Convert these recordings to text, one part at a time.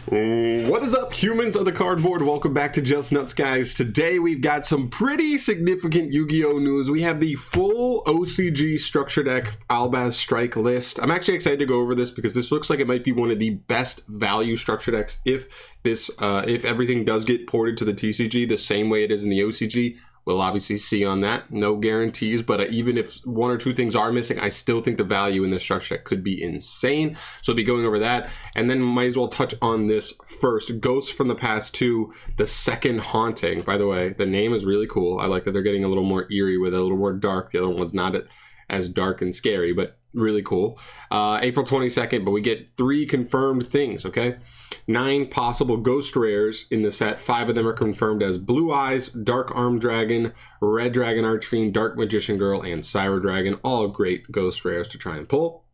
What is up, humans of the cardboard? Welcome back to Just Nuts, guys. Today we've got some pretty significant Yu-Gi-Oh news. We have the full OCG structure deck Albaz strike list. I'm actually excited to go over this because this looks like it might be one of the best value structure decks if everything does get ported to the TCG the same way it is in the OCG. We'll obviously see on that. No guarantees, but even if one or two things are missing, I still think the value in this structure could be insane. So I'll be going over that. And then might as well touch on this first. Ghosts from the Past 2, the second Haunting. By the way, the name is really cool. I like that they're getting a little more eerie with it, a little more dark. The other one was not as dark and scary, but really cool. April 22nd, but we get 3 confirmed things, okay? 9 possible ghost rares in the set. 5 of them are confirmed as Blue Eyes, Dark Arm Dragon, Red Dragon Archfiend, Dark Magician Girl, and Cyber Dragon. All great ghost rares to try and pull.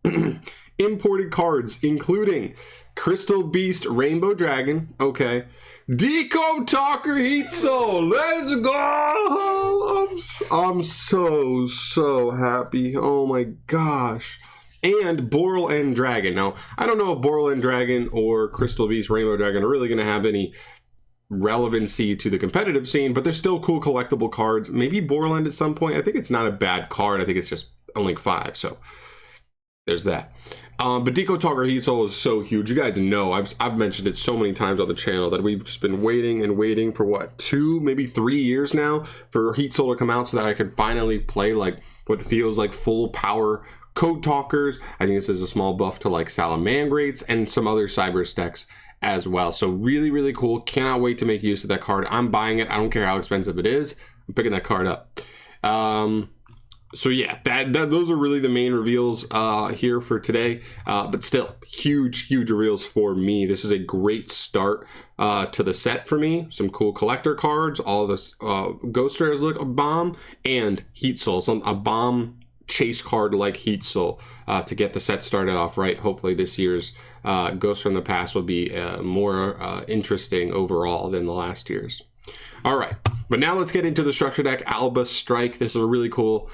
Imported cards, including Crystal Beast, Rainbow Dragon, okay. Deco Talker Heatsoul, let's go! I'm so happy. Oh my gosh. And Boral and Dragon. Now, I don't know if Boral and Dragon or Crystal Beast, Rainbow Dragon are really going to have any relevancy to the competitive scene, but they're still cool collectible cards. Maybe Borland at some point. I think it's not a bad card. I think it's just only 5, so there's that. But Deco Talker Heatsoul is so huge. You guys know, I've mentioned it so many times on the channel that we've just been waiting and waiting for what, 2, maybe 3 years now for Heatsoul to come out so that I could finally play like what feels like full power Code Talkers. I think this is a small buff to like Salamandrates and some other Cyber decks as well. So really cool. Cannot wait to make use of that card. I'm buying it. I don't care how expensive it is. I'm picking that card up. So yeah, those are really the main reveals here for today, but still huge reveals for me. This is a great start to the set for me. Some cool collector cards, all this ghost rares look a bomb, and Heatsoul, a bomb chase card like Heatsoul to get the set started off right. Hopefully this year's Ghosts from the Past will be more interesting overall than the last year's. All right, but now let's get into the structure deck Albaz Strike. This is a really cool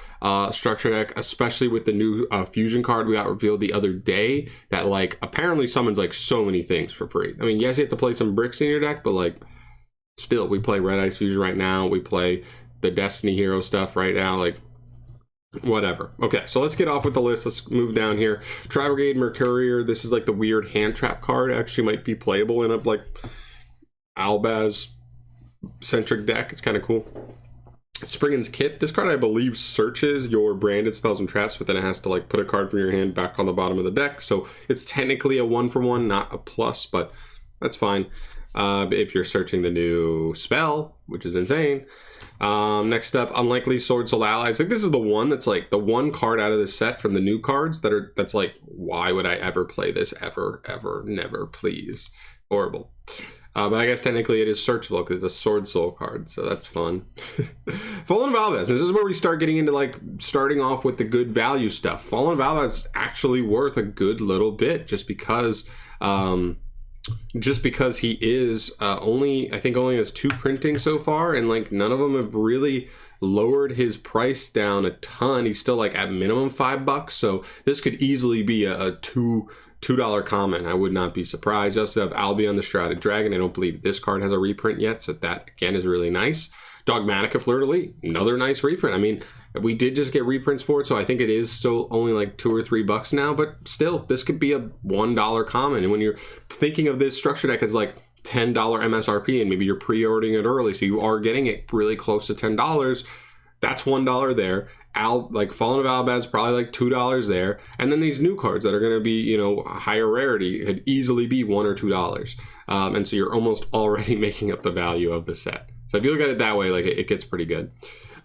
structure deck, especially with the new fusion card we got revealed the other day that like apparently summons like so many things for free. I mean, yes, you have to play some bricks in your deck, but like still, we play Red Ice Fusion right now. We play the Destiny Hero stuff right now, like whatever. Okay, so let's get off with the list. Let's move down here. Tri-Brigade Mercurier. This is like the weird hand trap card. Actually might be playable in a like Albaz centric deck. It's kind of cool. Spriggan's Kit. This card I believe searches your branded spells and traps, but then it has to like put a card from your hand back on the bottom of the deck. So it's technically a 1-for-1, not a plus, but that's fine if you're searching the new spell, which is insane. Next up, Unlikely Sword Soul Allies. I think this is the one that's like the one card out of this set from the new cards that's like, why would I ever play this ever, never, please. Horrible. But I guess technically it is searchable because it's a Sword Soul card, so that's fun. Fallen of Albaz. This is where we start getting into like starting off with the good value stuff. Fallen of Albaz is actually worth a good little bit just because he is only has 2 printing so far, and like none of them have really lowered his price down a ton. He's still like at minimum $5, so this could easily be a $2 common. I would not be surprised. Just to have Albion the Shrouded Dragon. I don't believe this card has a reprint yet, so that again is really nice. Dogmatica Fleur-de-Lis, another nice reprint. I mean, we did just get reprints for it, so I think it is still only like $2 or $3 now, but still, this could be a $1 common. And when you're thinking of this structure deck as like $10 MSRP, and maybe you're pre-ordering it early, so you are getting it really close to $10, that's $1 there. Like Fallen of Albaz, probably like $2 there, and then these new cards that are going to be, you know, higher rarity could easily be $1 or $2, and so you're almost already making up the value of the set. So if you look at it that way, like it gets pretty good.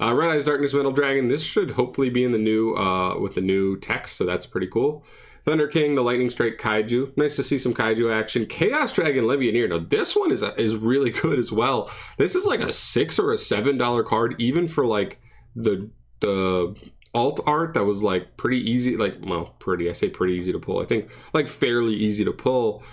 Red Eyes Darkness Metal Dragon. This should hopefully be in the new with the new text, so that's pretty cool. Thunder King, the Lightning Strike Kaiju. Nice to see some Kaiju action. Chaos Dragon Legionnaire. Now this one is really good as well. This is like a $6 or a $7 card, even for like the alt art that was like pretty easy, like, well, pretty, I say pretty easy to pull. I think like fairly easy to pull.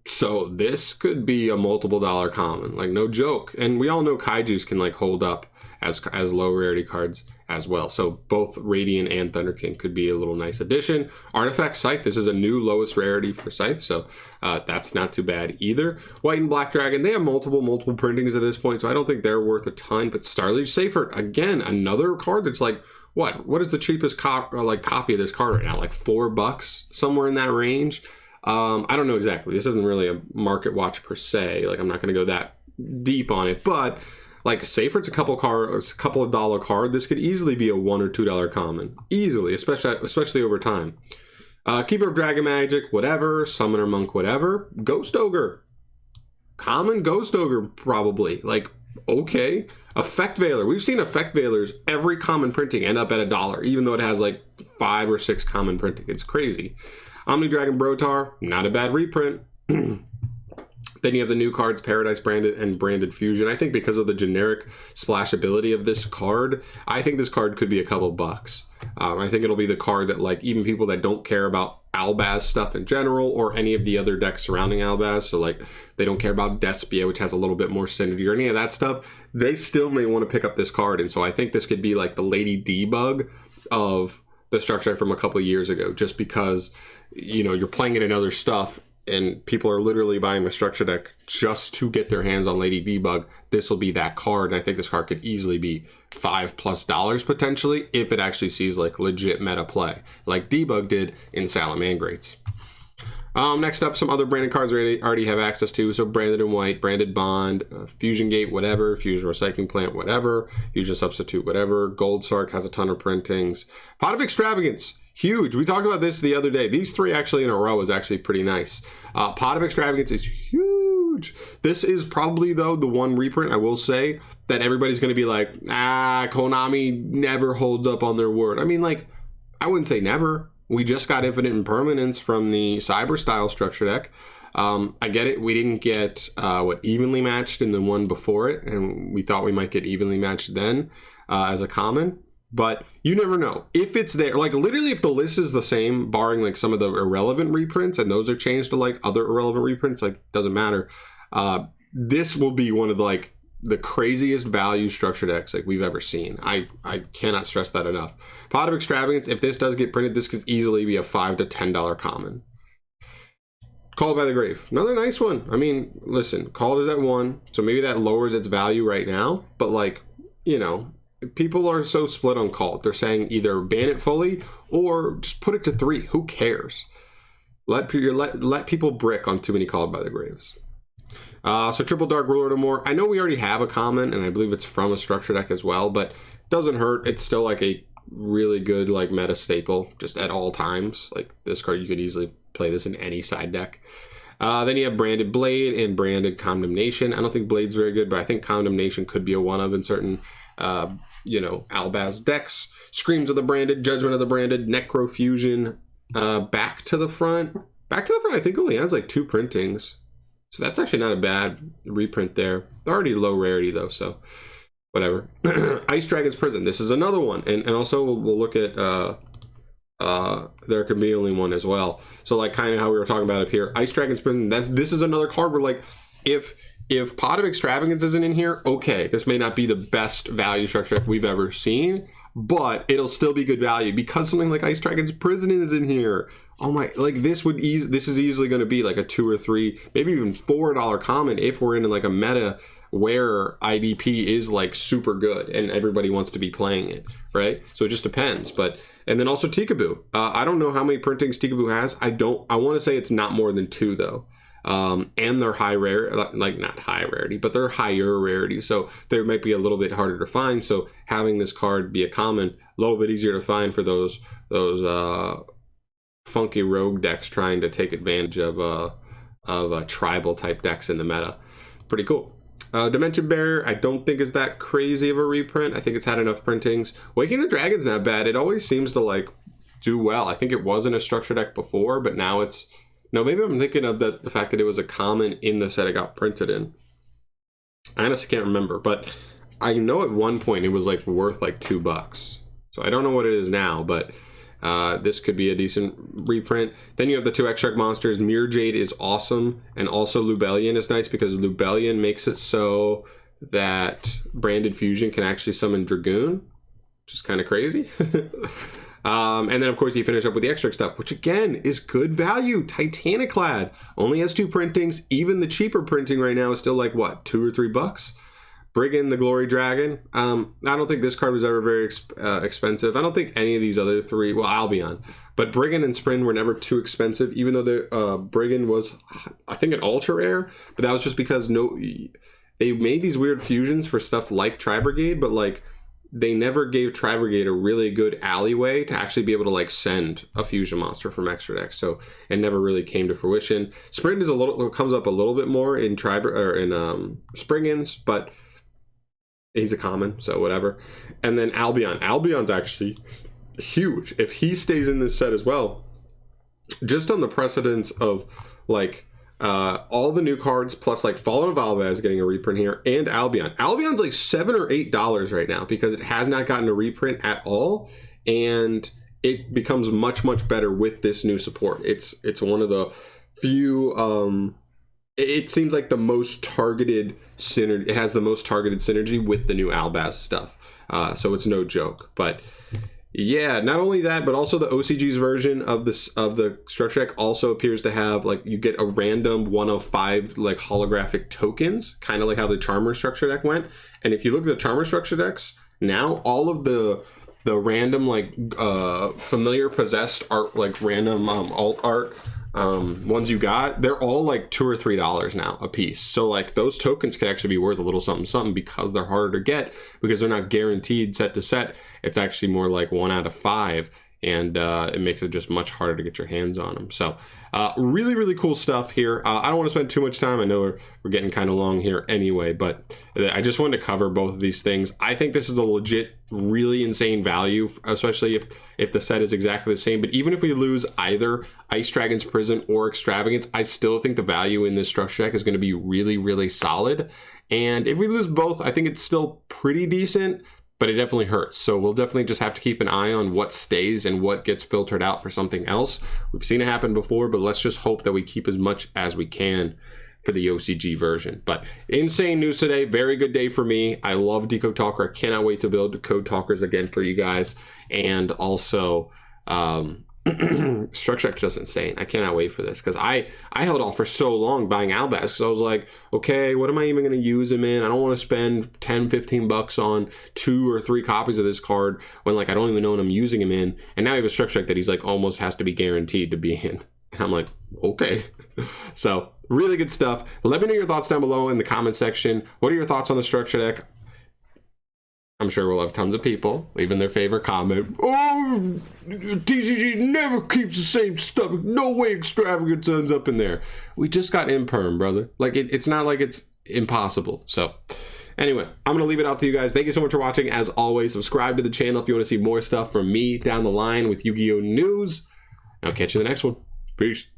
So this could be a multiple dollar common, like no joke. And we all know Kaijus can like hold up as low rarity cards as well. So both Radiant and Thunder King could be a little nice addition. Artifact Scythe, this is a new lowest rarity for Scythe, so that's not too bad either. White and Black Dragon, they have multiple printings at this point, so I don't think they're worth a ton. But Starliege Seifert, again, another card that's like, what is the cheapest copy of this card right now? Like $4, somewhere in that range. I don't know exactly. This isn't really a market watch per se. Like, I'm not going to go that deep on it, but like Seifert's a couple of dollar card. This could easily be a $1 or $2 common, easily, especially over time. Keeper of Dragon Magic, whatever. Summoner Monk, whatever. Ghost Ogre, common Ghost Ogre, probably. Like, okay. Effect Veiler, we've seen Effect Veilers every common printing end up at $1, even though it has like 5 or 6 common printing. It's crazy. Omni Dragon Brotar, not a bad reprint. Then you have the new cards, Paradise Branded and Branded Fusion. I think because of the generic splashability of this card, I think this card could be a couple bucks. I think it'll be the card that, like, even people that don't care about Albaz stuff in general or any of the other decks surrounding Albaz, so like they don't care about Despia, which has a little bit more synergy or any of that stuff, they still may want to pick up this card. And so I think this could be like the Lady Debug of the structure from a couple of years ago, just because, you know, you're playing it in other stuff and people are literally buying the structure deck just to get their hands on Lady Debug. This will be that card, and I think this card could easily be $5+ potentially if it actually sees like legit meta play, like Debug did in Salamangrates. Next up, some other branded cards we already have access to. So Branded in White, Branded Bond, Fusion Gate, whatever, Fusion Recycling Plant, whatever, Fusion Substitute, whatever. Gold Sark has a ton of printings. Pot of Extravagance, huge. We talked about this the other day. These 3 actually in a row is actually pretty nice. Pot of Extravagance is huge. This is probably, though, the one reprint I will say that everybody's going to be like, Konami never holds up on their word. I mean, like, I wouldn't say never. We just got Infinite Impermanence from the Cyber style structure deck. I get it. We didn't get evenly matched in the one before it, and we thought we might get evenly matched then as a common. But you never know if it's there. Like, literally, if the list is the same, barring like some of the irrelevant reprints, and those are changed to like other irrelevant reprints, like, doesn't matter. This will be one of the craziest value structure decks like we've ever seen. I cannot stress that enough. Pot of Extravagance, if this does get printed, this could easily be a $5 to $10 common. Called by the Grave, another nice one. I mean, listen, Called is at 1, so maybe that lowers its value right now, but like, you know, people are so split on Called. They're saying either ban it fully or just put it to 3. Who cares? Let people brick on too many Called by the Graves. So Triple Dark Ruler of More. I know we already have a common, and I believe it's from a structure deck as well, but doesn't hurt. It's still like a really good like meta staple just at all times. Like, this card, you could easily play this in any side deck. Then you have Branded Blade and Branded Condemnation. I don't think Blade's very good, but I think Condemnation could be a one of in certain you know, Albaz decks. Screams of the Branded, Judgment of the Branded, Necro Fusion, Back to the Front. Back to the Front I think only has like 2 printings. So that's actually not a bad reprint there. They're already low rarity though, so whatever. Ice Dragon's Prison. This is another one. And also we'll look at there could be only one as well. So like kind of how we were talking about up here. Ice Dragon's Prison, this is another card where like if Pot of Extravagance isn't in here, okay, this may not be the best value structure we've ever seen, but it'll still be good value because something like Ice Dragon's Prison is in here. Oh my, like this is easily going to be like a $2 or $3, maybe even $4 common if we're in like a meta where IDP is like super good and everybody wants to be playing it, right? So it just depends. And then also Tikaboo. I don't know how many printings Tikaboo has. I want to say it's not more than 2 though. And they're high rare, like not high rarity, but they're higher rarity. So they might be a little bit harder to find. So having this card be a common, a little bit easier to find for those funky rogue decks trying to take advantage of tribal type decks in the meta. Pretty cool. Dimension Barrier, I don't think is that crazy of a reprint. I think it's had enough printings. Waking the Dragon's not bad. It always seems to like do well. I think it wasn't a structure deck before, but now it's, no, maybe I'm thinking of the fact that it was a common in the set it got printed in. I honestly can't remember, but I know at one point it was like worth like $2. So I don't know what it is now, but this could be a decent reprint. Then you have the 2 extract monsters. Mirror Jade is awesome, and also Lubellion is nice because Lubellion makes it so that branded fusion can actually summon Dragoon, which is kind of crazy. And then, of course, you finish up with the extra stuff, which, again, is good value. Titaniclad only has 2 printings. Even the cheaper printing right now is still like, what, $2 or $3? Brigand, the Glory Dragon. I don't think this card was ever very expensive. I don't think any of these other 3, well, Albion. But Brigand and Sprint were never too expensive, even though the Brigand was, I think, an ultra rare. But that was just because they made these weird fusions for stuff like Tri-Brigade, but, like, they never gave Tri-Brigade a really good alleyway to actually be able to, like, send a fusion monster from extra decks. So it never really came to fruition. Sprint is comes up a little bit more in Springans, but he's a common, so whatever. And then Albion. Albion's actually huge. If he stays in this set as well, just on the precedence of, like, all the new cards plus like Fallen of Albaz getting a reprint here, and Albion. Albion's like $7 or $8 right now because it has not gotten a reprint at all, and it becomes much better with this new support. It's one of the few. It seems like the most targeted synergy. It has the most targeted synergy with the new Albaz stuff. So it's no joke, but. Yeah, not only that, but also the OCG's version of the structure deck also appears to have, like, you get a random 1 of 5 like holographic tokens, kind of like how the Charmer structure deck went. And if you look at the Charmer structure decks now, all of the random like familiar possessed art, like random alt art ones you got, they're all like $2 or $3 now a piece. So like those tokens could actually be worth a little something because they're harder to get, because they're not guaranteed set to set. It's actually more like 1 out of 5, and it makes it just much harder to get your hands on them. So really cool stuff here. I don't want to spend too much time. I know we're getting kind of long here anyway, but I just wanted to cover both of these things. I think this is a legit, really insane value, especially if the set is exactly the same. But even if we lose either Ice Dragon's Prison or Extravagance, I still think the value in this structure deck is going to be really solid. And if we lose both, I think it's still pretty decent, but it definitely hurts. So we'll definitely just have to keep an eye on what stays and what gets filtered out for something else. We've seen it happen before, but let's just hope that we keep as much as we can for the OCG version. But insane news today. Very good day for me. I love Decode Talker. I cannot wait to build Decode Talkers again for you guys. And also, structure deck's just insane. I cannot wait for this, because I held off for so long buying Albaz, because I was like, okay, what am I even going to use him in? I don't want to spend $10-15 on 2 or 3 copies of this card when, like, I don't even know what I'm using him in. And now I have a structure deck that he's like almost has to be guaranteed to be in, and I'm like, okay. So really good stuff. Let me know your thoughts down below in the comment section. What are your thoughts on the structure deck? I'm sure we'll have tons of people leaving their favorite comment. Oh, TCG never keeps the same stuff. No way Extravagance ends up in there. We just got Imperm, brother. Like, it's not like it's impossible. So anyway, I'm going to leave it out to you guys. Thank you so much for watching. As always, subscribe to the channel if you want to see more stuff from me down the line with Yu-Gi-Oh! News. I'll catch you in the next one. Peace.